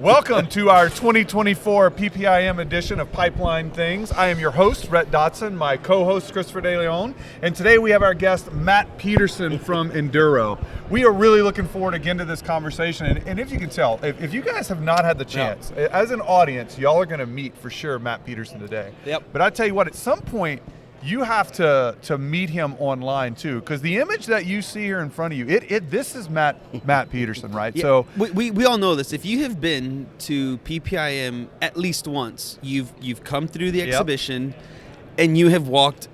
Welcome to our 2024 PPIM edition of Pipeline Things. I am your host, Rhett Dotson, my co-host, Christopher De Leon, and today we have our guest, Matt Peterson from Enduro. We are really looking forward again to this conversation, and if you can tell, if you guys have not had the chance, as an audience, y'all are going to meet for sure Matt Peterson today. Yep. But I tell you what, at some point, you have to meet him online too, because the image that you see here in front of you, this is Matt Peterson, right? Yeah, so we all know this. If you have been to PPIM at least once, you've come through the exhibition, and you have walked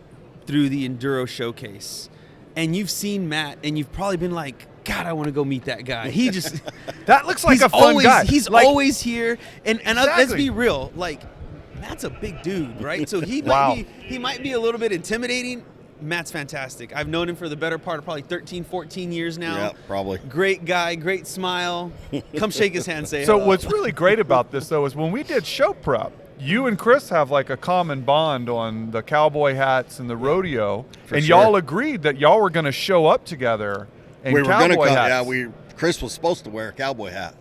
through the Enduro showcase, and you've seen Matt, and you've probably been like, God, I want to go meet that guy. He just that looks like a fun guy. He's like, always here, and exactly. Let's be real, like. Matt's a big dude, right? So he might be a little bit intimidating. Matt's fantastic. I've known him for the better part of probably 13, 14 years now. Yeah, probably. Great guy, great smile. Come shake his hand, say hello. So what's really great about this, though, is when we did show prep, you and Chris have like a common bond on the cowboy hats and the rodeo, and y'all agreed that y'all were going to show up together in cowboy hats. Yeah, Chris was supposed to wear a cowboy hat,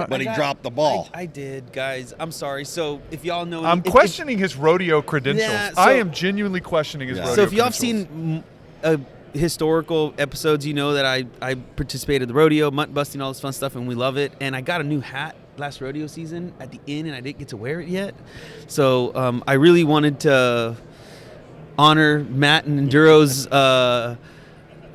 but he dropped the ball. I did, guys. I'm sorry. So if y'all know, I'm questioning his rodeo credentials. Yeah, so, I am genuinely questioning his rodeo So if y'all have credentials. seen historical episodes, you know that I participated in the rodeo, mutt busting, all this fun stuff, and we love it. And I got a new hat last rodeo season at the inn, and I didn't get to wear it yet. So I really wanted to honor Matt and Enduro's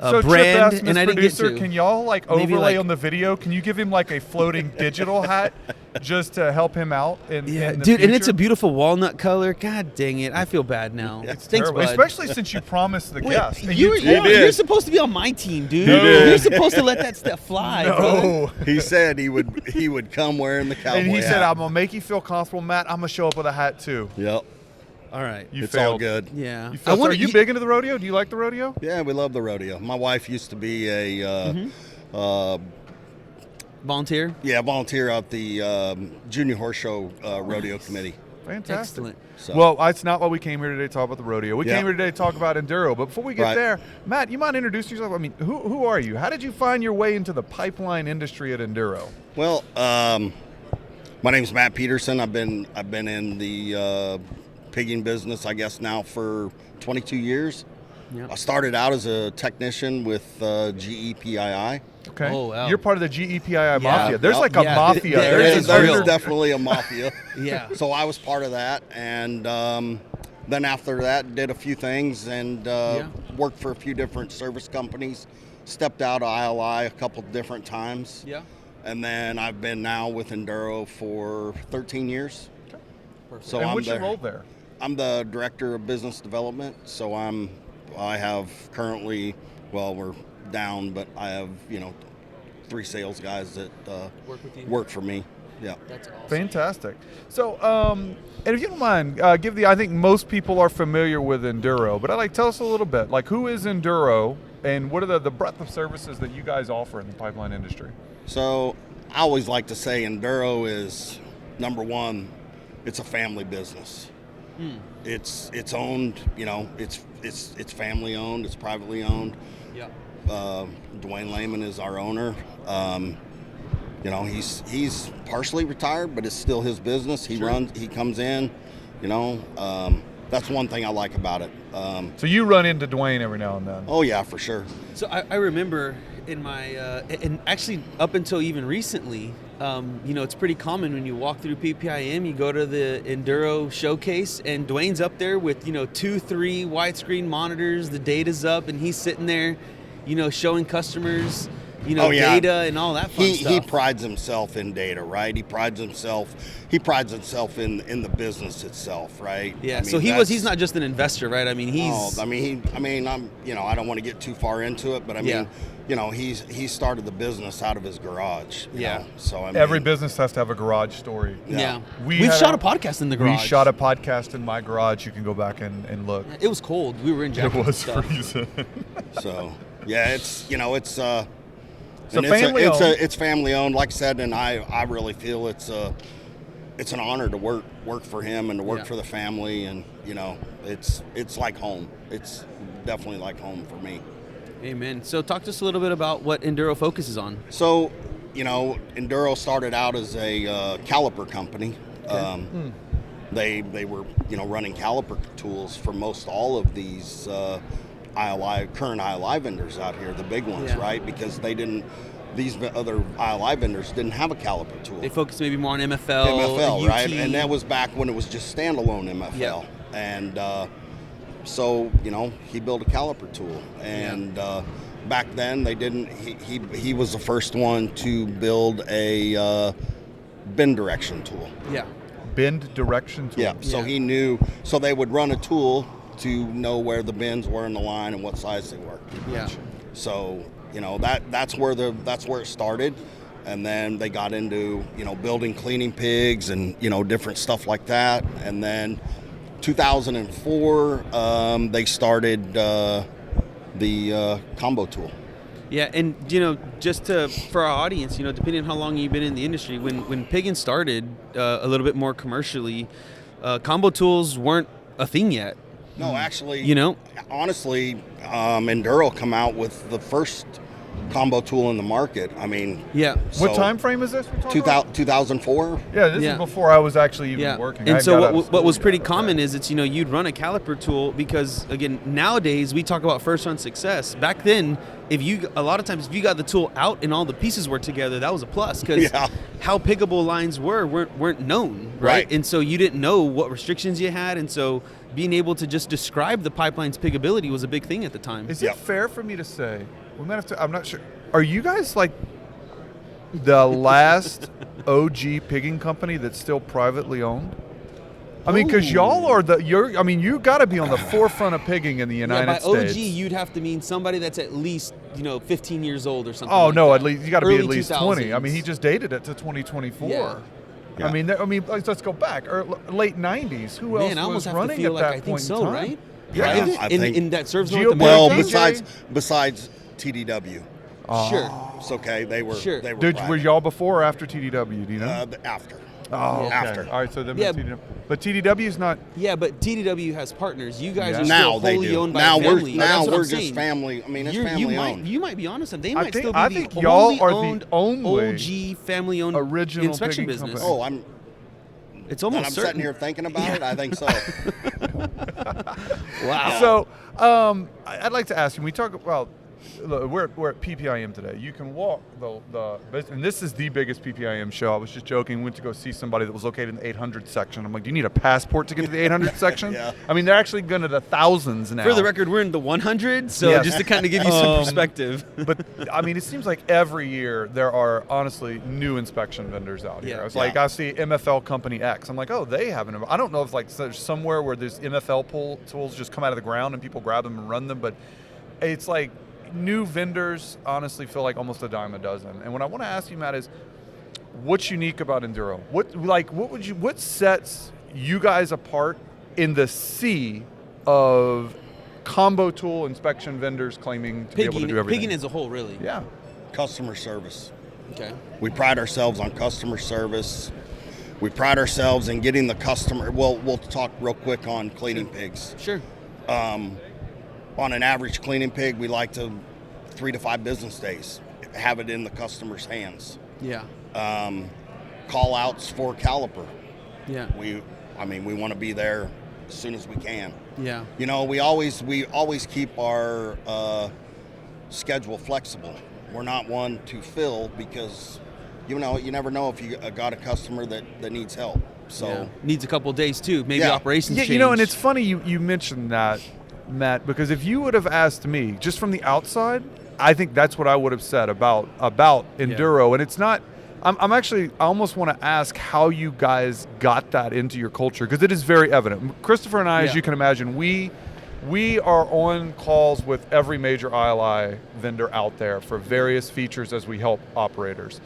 brand, Chip and I didn't get to. Can y'all like overlay on the video? Can you give him like a floating digital hat just to help him out? In the dude, future? and it's a beautiful walnut color. God dang it, I feel bad now. It's Thanks, terrible, bud. especially since you promised the guest. And You're supposed to be on my team, dude. No. You're supposed to let that stuff fly, No. bro. He said he would come wearing the cowboy And he hat. said, "I'm gonna make you feel comfortable, Matt. I'm gonna show up with a hat too." Yep. All right. It's failed. all good. Yeah. Are you big into the rodeo? Do you like the rodeo? Yeah, we love the rodeo. My wife used to be a Volunteer? volunteer at the Junior Horse Show rodeo committee. Fantastic. Excellent. So, Well, that's not why we came here today to talk about the rodeo. We came here today to talk about Enduro. But before we get there, Matt, you mind introducing yourself? I mean, who are you? How did you find your way into the pipeline industry at Enduro? well, my name's Matt Peterson. I've been in the pigging business, I guess, now for 22 years. Yep. I started out as a technician with GEPII. Okay. Oh, wow. You're part of the GEPII mafia. There's like a Yeah. mafia. There's There's definitely a mafia. Yeah. So I was part of that, and then after that, did a few things and worked for a few different service companies. Stepped out of ILI a couple different times. Yeah. And then I've been now with Enduro for 13 years. Perfect. So And I'm what's your there. role there? I'm the director of business development. So I have currently, well, we're down, but I have 3 sales guys that Work with you. work for me. Yeah. That's awesome. Fantastic. So, and if you don't mind, I think most people are familiar with Enduro, but I'd like tell us a little bit, like who is Enduro and what are the breadth of services that you guys offer in the pipeline industry? So I always like to say Enduro is, number one, it's a family business. It's owned, it's family owned, it's privately owned. Yeah. Dwayne Lehman is our owner. He's partially retired, but it's still his business. He comes in, that's one thing I like about it. So you run into Dwayne every now and then. Oh yeah, for sure. So I remember in my, and actually up until even recently, it's pretty common when you walk through PPIM, you go to the Enduro showcase, and Dwayne's up there with 2, 3 widescreen monitors. The data's up, and he's sitting there, showing customers, data and all that fun stuff. He prides himself in data, right? He prides himself in the business itself, right? Yeah. He's not just an investor, right? I mean, I don't want to get too far into it, but he started the business out of his garage. you know? So Every business has to have a garage story. Yeah. We've shot a podcast in the garage. We shot a podcast in my garage. You can go back and look. It was cold. We were in jackets. It was and stuff. freezing. So yeah, it's family owned. It's family owned, like I said, and I really feel it's an honor to work for him and to work for the family, and it's like home. It's definitely like home for me. Amen. So talk to us a little bit about what Enduro focuses on. So Enduro started out as a caliper company. They were, running caliper tools for most all of these current ILI vendors out here, the big ones, right? Because these other ILI vendors didn't have a caliper tool. They focused maybe more on MFL, right? And that was back when it was just standalone MFL. Yeah. And so, he built a caliper tool. And back then they didn't, he was the first one to build a bend direction tool. Yeah. Bend direction tool. Yeah, so he knew, so they would run a tool to know where the bends were in the line and what size they were. Yeah. So, that's where it started. And then they got into, building cleaning pigs and, different stuff like that. And then 2004, they started the combo tool. Yeah, and just for our audience, depending on how long you've been in the industry, when Piggin started a little bit more commercially, combo tools weren't a thing yet. No, actually, honestly, Enduro come out with the first combo tool in the market. I mean, yeah. What time frame is this? 2004. Yeah, this is before I was actually even working. And so what was pretty common is it's you'd run a caliper tool because again nowadays we talk about first run success. Back then, a lot of times if you got the tool out and all the pieces were together, that was a plus because how piggable lines weren't known, right? And so you didn't know what restrictions you had, and so being able to just describe the pipeline's piggability was a big thing at the time. Is it fair for me to say? We might have to. I'm not sure. Are you guys like the last OG pigging company that's still privately owned? I mean, because y'all are you got to be on the forefront of pigging in the United States. OG, you'd have to mean somebody that's at least 15 years old or something. Oh like no, that. at least you got to be at least 2000s. 20. I mean, he just dated it to 2024. Yeah. I mean, let's go back. Late 90s. Who else was running at that point in time? Right? Yeah, I think in that serves Geo- North America. Well, besides TDW. Sure. It's okay. They were. Sure. They were. Were y'all before or after TDW? Do you know? After. Oh, okay. After. All right, so then Yeah. TDW. But TDW is not. Yeah, but TDW has partners. You guys are Now still they wholly do. owned by Now a family. we're That's what I'm just saying. family. I mean, it's family owned. You might be honest. They might still be I the think y'all are the owned, only OG family-owned original inspection pigging business. company. It's And almost I'm certain. sitting here thinking about it. I think so. Wow. So I'd like to ask you. We talk about. Look, we're at PPIM today. You can walk and this is the biggest PPIM show. I was just joking. Went to go see somebody that was located in the 800 section. I'm like, do you need a passport to get to the 800 section? Yeah. I mean, they're actually going to the thousands now. For the record, we're in the 100, so Yes. just to kind of give you some perspective. But I mean, it seems like every year there are honestly new inspection vendors out here. Yeah. It's like I see MFL Company X. I'm like, oh, they have an. I don't know if like there's somewhere where there's MFL tools just come out of the ground and people grab them and run them, but it's like new vendors honestly feel like almost a dime a dozen. And what I want to ask you, Matt, is what's unique about Enduro? What sets you guys apart in the sea of combo tool inspection vendors claiming to be able to do everything? Pigging as a whole, really. Yeah. Customer service. Okay. We pride ourselves on customer service. We pride ourselves in getting the customer. Well, we'll talk real quick on cleaning pigs. Sure. On an average cleaning pig, we like to 3 to 5 business days have it in the customer's hands. Yeah. Call outs for caliper. Yeah. We want to be there as soon as we can. Yeah. We always keep our schedule flexible. We're not one to fill because you never know if you got a customer that needs help. So needs a couple of days too. Maybe operations change. And it's funny you mentioned that, Matt, because if you would have asked me just from the outside, I think that's what I would have said about Enduro. And it's not. I almost want to ask how you guys got that into your culture, because it is very evident. Christopher and I, as you can imagine, we are on calls with every major ILI vendor out there for various features as we help operators.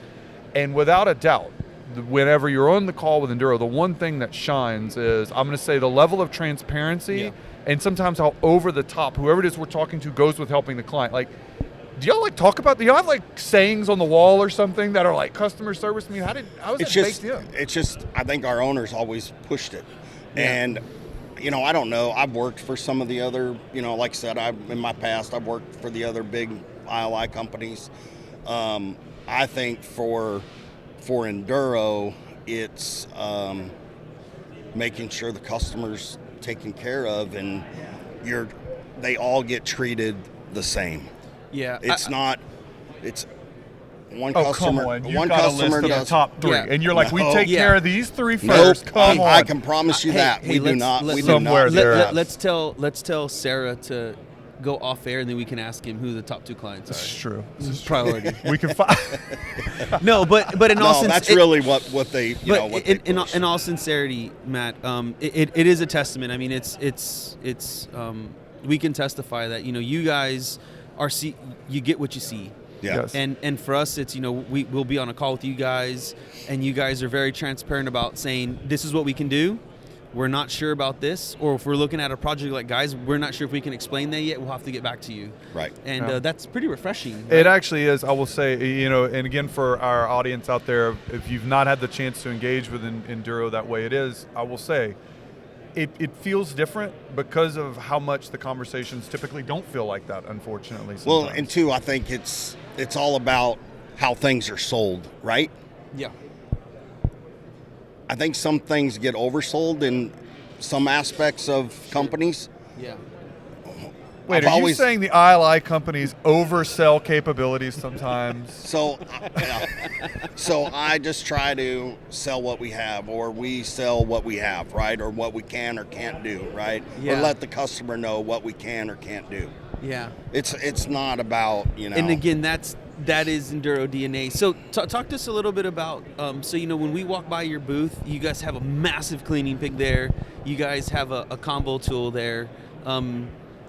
And without a doubt, whenever you're on the call with Enduro, the one thing that shines is, I'm going to say, the level of transparency and sometimes how over the top whoever it is we're talking to goes with helping the client. Like, do y'all talk about? Do y'all have sayings on the wall or something that are like customer service? I mean, how is it baked in? It's just, I think our owners always pushed it, and I don't know. I've worked for some of the other, like I said, in my past I've worked for the other big ILI companies. I think for Enduro, it's making sure the customer's taken care of, and they all get treated the same. Yeah, It's not. It's one Oh, customer. come on. You've One got a customer list of the does. top 3. Yeah. And you're like, we No. take Yeah. care of these 3 Nope. first. Come on. I can promise you that we do not. We do Somewhere not. there. Let's tell Sarah to go off air, and then we can ask him who the top 2 clients This is are. true. This is priority. We can find. No, but in all No, that's sincerity, really what they what they push. in all sincerity, Matt, it is a testament. I mean, it's we can testify that you guys you get what you see. Yeah. Yes. And for us, it's we'll be on a call with you guys, and you guys are very transparent about saying this is what we can do. We're not sure about this, or if we're looking at a project like, guys, we're not sure if we can explain that yet. We'll have to get back to you. Right. And Yeah. that's pretty refreshing. Right? It actually is. I will say, and again, for our audience out there, if you've not had the chance to engage with Enduro that way, I will say, it feels different because of how much the conversations typically don't feel like that, unfortunately. Well, sometimes. and 2, I think it's all about how things are sold, right? Yeah. I think some things get oversold in some aspects of companies. Yeah. Wait, I've are you always- saying the ILI companies oversell capabilities sometimes? So, so I just try to sell what we have, or we sell what we have, right? Or what we can or can't do, right? Yeah. Or let the customer know what we can or can't do. Yeah. It's not about, And again, that is Enduro DNA. So talk to us a little bit about, when we walk by your booth, you guys have a massive cleaning pig there. You guys have a combo tool there.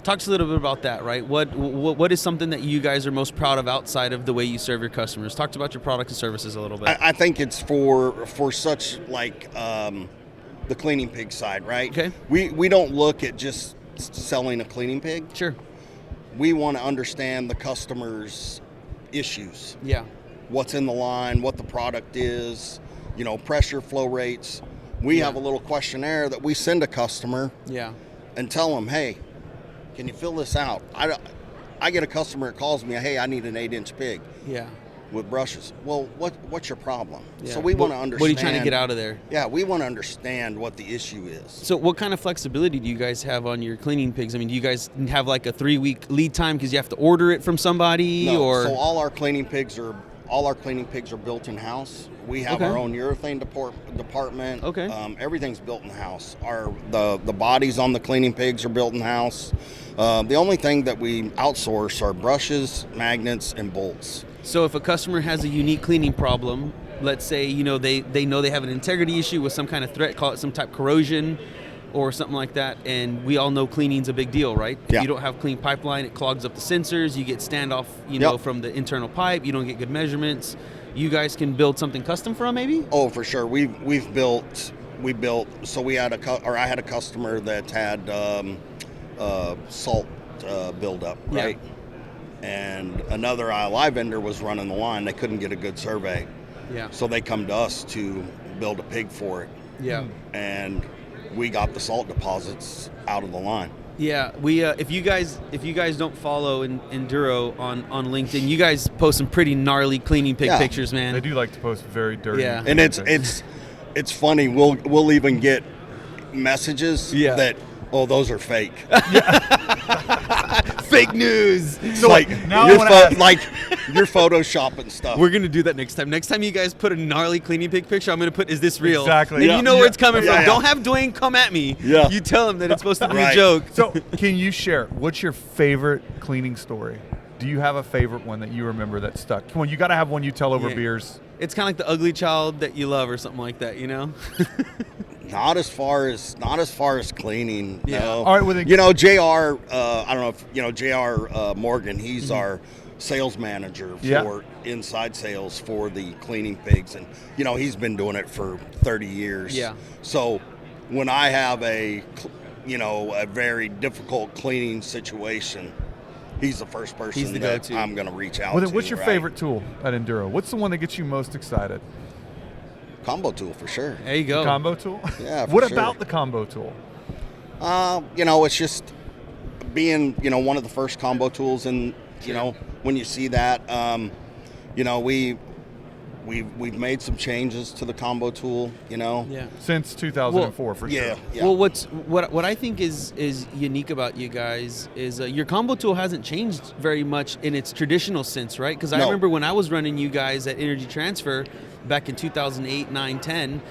Talk to us a little bit about that, right? What is something that you guys are most proud of outside of the way you serve your customers? Talk about your products and services a little bit. I think it's for such like the cleaning pig side, right? Okay. We don't look at just selling a cleaning pig. Sure. We want to understand the customer's issues. Yeah. What's in the line, what the product is, pressure, flow rates. We have a little questionnaire that we send a customer Yeah. and tell them, hey, can you fill this out? I get a customer that calls me, hey, I need an 8-inch pig Yeah. with brushes. Well, what's your problem? Yeah. So we want to understand. What are you trying to get out of there? Yeah, we want to understand what the issue is. So what kind of flexibility do you guys have on your cleaning pigs? I mean, do you guys have like a 3-week lead time because you have to order it from somebody? No, or so all our cleaning pigs are built in house. We have Okay. our own urethane department. Okay. Everything's built in house. The bodies on the cleaning pigs are built in house. The only thing that we outsource are brushes, magnets, and bolts. So if a customer has a unique cleaning problem, let's say, they know they have an integrity issue with some kind of threat, call it some type of corrosion or something like that, and we all know cleaning's a big deal, right? If Yeah. you don't have clean pipeline, it clogs up the sensors, you get standoff, Yep. from the internal pipe, you don't get good measurements. You guys can build something custom for them, maybe? Oh, for sure. We built. So I had a customer that had salt buildup, Yeah. right? And another ILI vendor was running the line. They couldn't get a good survey. Yeah. So they come to us to build a pig for it. Yeah. And we got the salt deposits out of the line. Yeah, we if you guys don't follow Enduro on LinkedIn, you guys post some pretty gnarly cleaning pig Yeah. pictures, man. They do like to post very dirty. Yeah. And it's funny. We'll even get messages Yeah. that, oh, those are fake. Fake news. So like now I you're wanna ask- like you're photoshopping stuff. We're gonna do that next time. Next time you guys put a gnarly cleaning pig picture, I'm gonna put, "Is this real?" Exactly. And Yeah. you know where it's coming Yeah, from. yeah. Don't have Dwayne come at me. Yeah. You tell him that it's supposed to be a Right. joke. So, can you share what's your favorite cleaning story? Do you have a favorite one that you remember that stuck? Come on, you got to have one you tell over Yeah. beers. It's kind of like the ugly child that you love, or something like that. Not as far as cleaning. Yeah. No. All right, well, then- JR. I don't know if JR Morgan. He's our sales manager for Yeah. inside sales for the cleaning pigs, and he's been doing it for 30 years. Yeah. So when I have a very difficult cleaning situation, he's the first person He's the that go-to. I'm going to reach out Well, to. then, what's your right? favorite tool at Enduro? What's the one that gets you most excited? combo tool for sure? There you go. The combo tool? Yeah, for What sure. about the combo tool? It's just being, one of the first combo tools, and when you see that, we've made some changes to the combo tool, Yeah. Since 2004, for Yeah, sure. yeah. Well, what I think is unique about you guys is your combo tool hasn't changed very much in its traditional sense, right? Because I No. remember when I was running you guys at Energy Transfer back in 2008, 9, 10,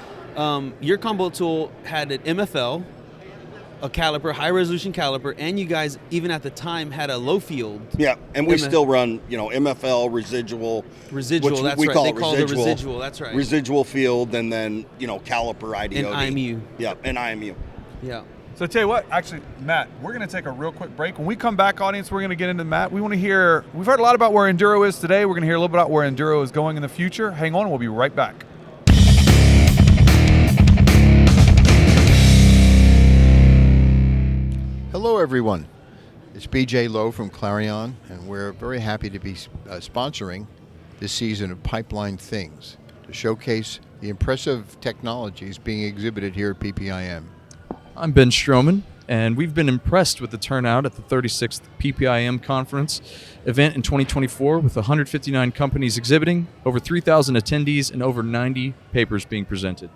your combo tool had an MFL, a caliper, high resolution caliper, and you guys even at the time had a low field. Yeah, and we still run, MFL, residual. Residual, which that's we right. call They it call it residual, that's right. Residual field, and then, caliper, IDOD. And IMU. Yeah, and IMU. Yeah. So I tell you what, actually, Matt, we're going to take a real quick break. When we come back, audience, we're going to get into Matt. We want to hear, we've heard a lot about where Enduro is today. We're going to hear a little bit about where Enduro is going in the future. Hang on, we'll be right back. Hello, everyone. It's BJ Lowe from Clarion, and we're very happy to be sponsoring this season of Pipeline Things to showcase the impressive technologies being exhibited here at PPIM. I'm Ben Stroman, and we've been impressed with the turnout at the 36th PPIM conference event in 2024 with 159 companies exhibiting, over 3,000 attendees, and over 90 papers being presented.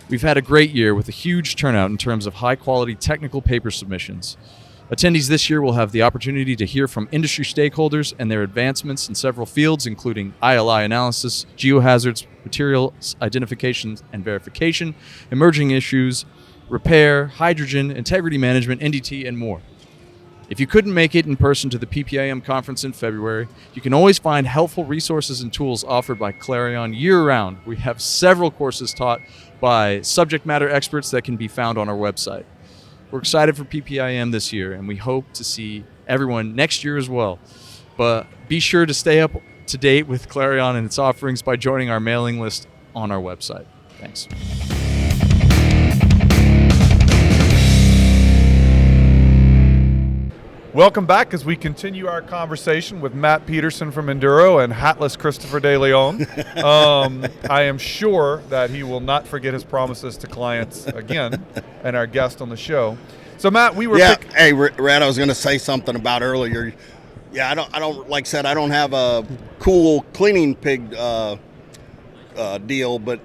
We've had a great year with a huge turnout in terms of high-quality technical paper submissions. Attendees this year will have the opportunity to hear from industry stakeholders and their advancements in several fields, including ILI analysis, geohazards, materials identification and verification, emerging issues, repair, hydrogen, integrity management, NDT, and more. If you couldn't make it in person to the PPIM conference in February, you can always find helpful resources and tools offered by Clarion year-round. We have several courses taught by subject matter experts that can be found on our website. We're excited for PPIM this year, and we hope to see everyone next year as well. But be sure to stay up to date with Clarion and its offerings by joining our mailing list on our website. Thanks. Welcome back as we continue our conversation with Matt Peterson from Enduro and hatless Christopher De Leon. I am sure that he will not forget his promises to clients again and our guest on the show. So Matt, we were Hey, Rhett, I was going to say something about earlier. Yeah, I don't like I said, I don't have a cool cleaning pig deal, but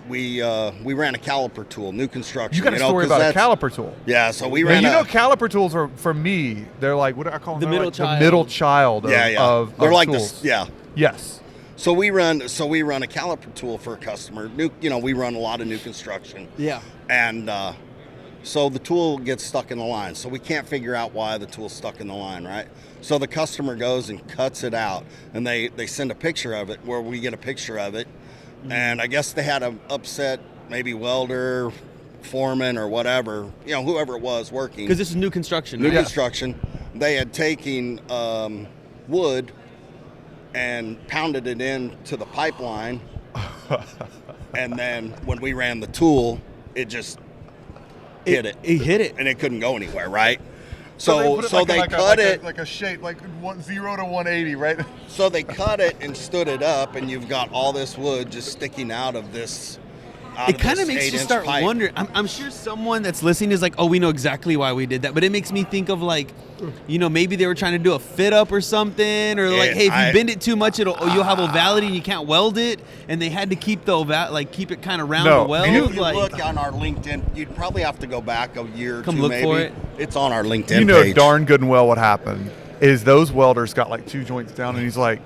we ran a caliper tool, new construction. You got a story about a caliper tool. Yeah, so we Now, ran. Caliper tools are, for me, they're like, what do I call them? The They're middle like child. The middle child of, of they're like tools. this. Yeah. Yes. So we run a caliper tool for a customer. We run a lot of new construction. Yeah. And so the tool gets stuck in the line. So we can't figure out why the tool's stuck in the line, right? So the customer goes and cuts it out, and they send a picture of it where we get a picture of it. And I guess they had an upset, maybe welder, foreman, or whatever, whoever it was working. Because this is new construction. New right? construction. They had taken wood and pounded it into the pipeline. And then when we ran the tool, it just hit it. It hit it. And it couldn't go anywhere, right? So they cut it. like a shape, like 0 to 180, right? So they cut it and stood it up, and you've got all this wood just sticking out of this. It kind of makes you start wondering. I'm sure someone that's listening is like, oh, we know exactly why we did that. But it makes me think of maybe they were trying to do a fit up or something, or like, hey, if you bend it too much, you'll have ovality and you can't weld it. And they had to keep keep it kind of round to weld. You look on our LinkedIn. You'd probably have to go back a year or two, look maybe. for it. It's on our LinkedIn. You know page. darn good and well what happened is those welders got like 2 joints down, and he's like,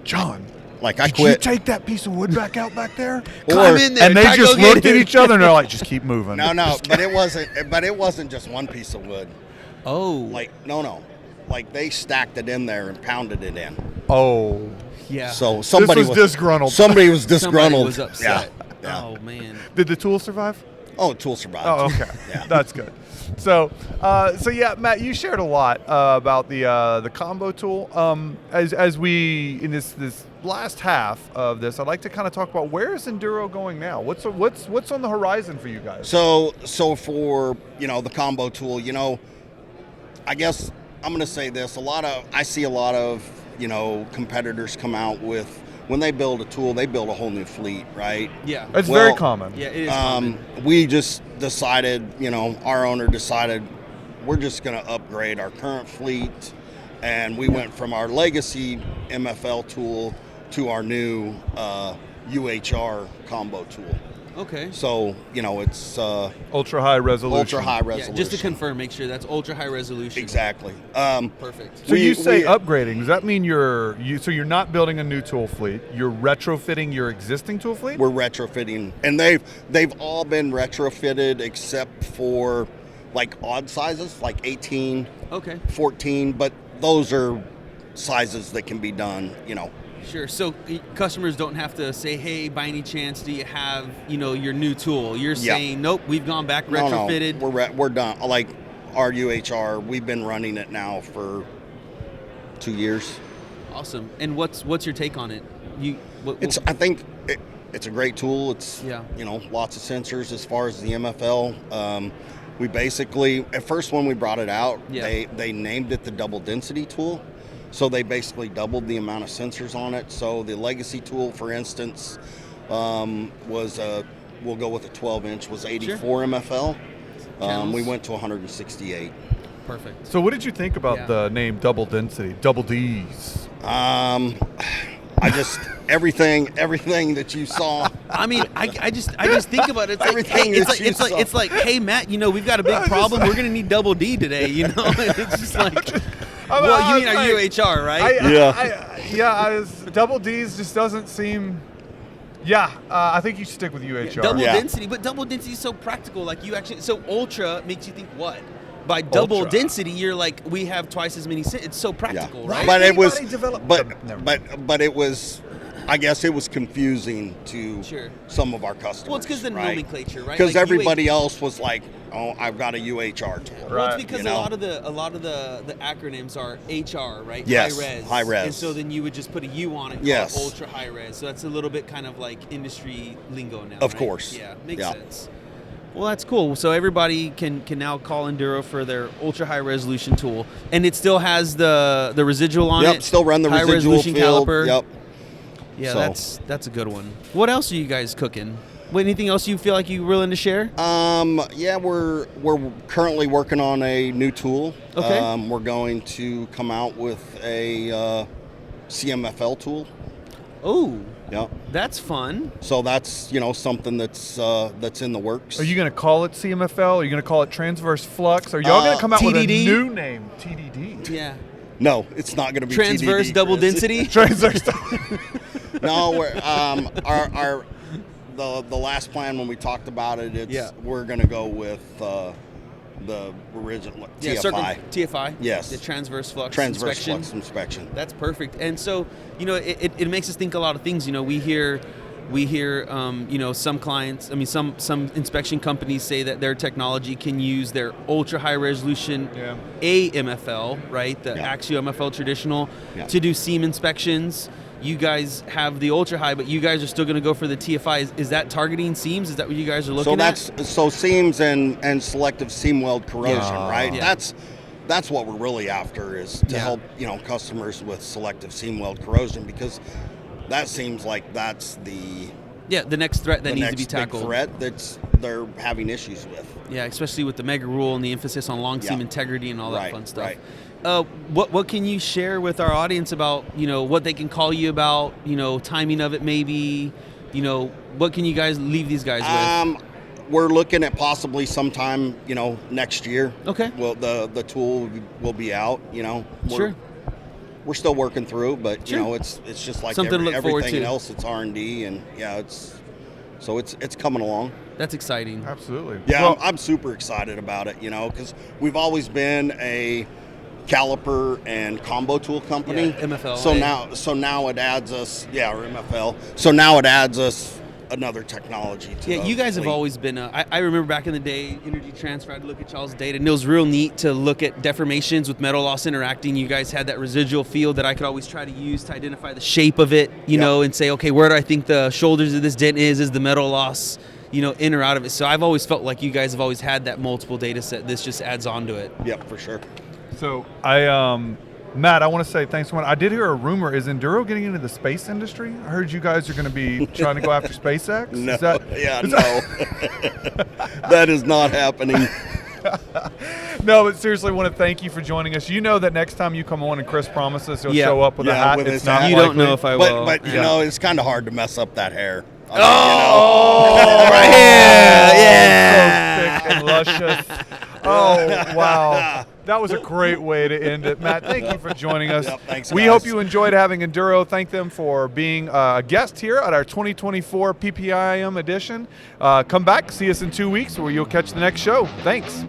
John, Like I did quit. you take that piece of wood back out back there? Climb in there. And they try to just go get looked at it. each other and they're like, just keep moving. No, but it wasn't. But it wasn't just one piece of wood. Oh. No. Like they stacked it in there and pounded it in. Oh. Yeah. So somebody was disgruntled. Somebody was disgruntled. Somebody was upset. Yeah. Oh, man. Did the tool survive? Oh, tool survived. Oh, okay. Yeah. That's good. So yeah, Matt, you shared a lot about the combo tool. As we in this last half of this, I'd like to kind of talk about where is Enduro going now. What's on the horizon for you guys? So for the combo tool, I guess I'm going to say this. I see a lot of competitors come out with, when they build a tool, they build a whole new fleet, right? Yeah. It's very common. Yeah, it is common. We just decided, our owner decided we're just going to upgrade our current fleet, and we went from our legacy MFL tool to our new UHR combo tool. Okay. So, it's Ultra high resolution. ultra high resolution. Yeah, just to confirm, make sure that's ultra high resolution. Exactly. Perfect. So you say upgrading. Does that mean you're not building a new tool fleet? You're retrofitting your existing tool fleet? We're retrofitting, and they've all been retrofitted except for like odd sizes, like 18, Okay. 14, but those are sizes that can be done, Sure. So customers don't have to say, "Hey, by any chance, do you have your new tool?" You're saying, "Nope, we've gone back retrofitted." No, we're done. Like our UHR, we've been running it now for 2 years. Awesome. And what's your take on it? I think it's a great tool. It's Yeah. Lots of sensors as far as the MFL. We basically, at first when we brought it out, they named it the double density tool. So they basically doubled the amount of sensors on it. So the legacy tool, for instance, we'll go with a 12-inch, was 84 MFL. We went to 168. Perfect. So what did you think about the name double density, double Ds? I just everything that you saw. I mean, I just think about it. It's Everything like, that hey, you it's like saw. it's like, hey Matt, we've got a big problem. We're gonna need double D today. It's just like, well, you mean our UHR, right? Double Ds just doesn't seem. Yeah, I think you should stick with UHR. Double density, but double density is so practical. Like so ultra makes you think what? By double Ultra. density, you're like, we have twice as many. It's so practical, right? But it was, develop- Never but it was, I guess it was confusing to some of our customers. Well, it's because the nomenclature, right? Because Like everybody else was like, "Oh, I've got a UHR tool." Well, it's Right. because a lot of the acronyms are HR, right? Yes, High res. high res. And so then you would just put a U on it. And Yes. call it ultra high res. So that's a little bit kind of like industry lingo now. Of right? course. Yeah, makes Yeah. sense. Well, that's cool. So everybody can now call Enduro for their ultra high resolution tool, and it still has the residual on it. Yep, still run the high residual resolution field. caliper. Yep. Yeah, So. that's a good one. What else are you guys cooking? Anything else you feel like you're willing to share? Yeah, we're currently working on a new tool. Okay. We're going to come out with a CMFL tool. Oh, Yeah. that's fun. So that's something that's in the works. Are you going to call it CMFL? Are you going to call it transverse flux? Are y'all going to come out with a TDD? new name, TDD? Yeah. No, it's not going to be Transverse TDD, double Chris. density. Transverse. No, we're the last plan when we talked about it, we're going to go with the original TFI. TFI. Yes. The transverse flux Transverse inspection. flux inspection. That's perfect. And so, it makes us think a lot of things. We hear, some clients, some inspection companies say that their technology can use their ultra high resolution AMFL, right? The Axio MFL traditional to do seam inspections. You guys have the ultra high, but you guys are still going to go for the TFI. Is that targeting seams? Is that what you guys are looking at? So seams and selective seam weld corrosion, right? Yeah. That's what we're really after, is to help customers with selective seam weld corrosion, because that seems like that's the next threat that the needs next to be tackled. big threat they're having issues with. Yeah, especially with the mega rule and the emphasis on long seam Yeah. integrity and all that Right, fun stuff. right. What can you share with our audience about what they can call you about, timing of it maybe, what can you guys leave these guys with? We're looking at possibly sometime next year. Okay. Well, the tool will be out. Sure. We're still working through, but Sure. it's just like Something to look forward everything to. else. It's R&D, and it's coming along. That's exciting. Absolutely. Yeah, Well, I'm super excited about it. Because we've always been a caliper and combo tool company. Yeah, MFL, So now it adds us, or MFL. So now it adds us another technology to Yeah, the you guys have fleet. always been. I remember back in the day, Energy Transfer. I'd look at y'all's data, and it was real neat to look at deformations with metal loss interacting. You guys had that residual field that I could always try to use to identify the shape of it, and say, okay, where do I think the shoulders of this dent is? Is the metal loss, in or out of it? So I've always felt like you guys have always had that multiple data set. This just adds on to it. Yep, for sure. So Matt, I want to say thanks so much. I did hear a rumor. Is Enduro getting into the space industry? I heard you guys are going to be trying to go after SpaceX. No, Is that, no, that is not happening. No, but seriously, want to thank you for joining us. You know that next time you come on and Chris promises he'll show up with a hat. with It's his not hat. You don't know if I will. But you know, it's kind of hard to mess up that hair. I mean, right here, yeah. So thick and luscious. Oh, wow. That was a great way to end it. Matt, thank you for joining us. Yep, thanks, We guys. hope you enjoyed having Enduro. Thank them for being a guest here at our 2024 PPIM edition. Come back, see us in 2 weeks where you'll catch the next show. Thanks.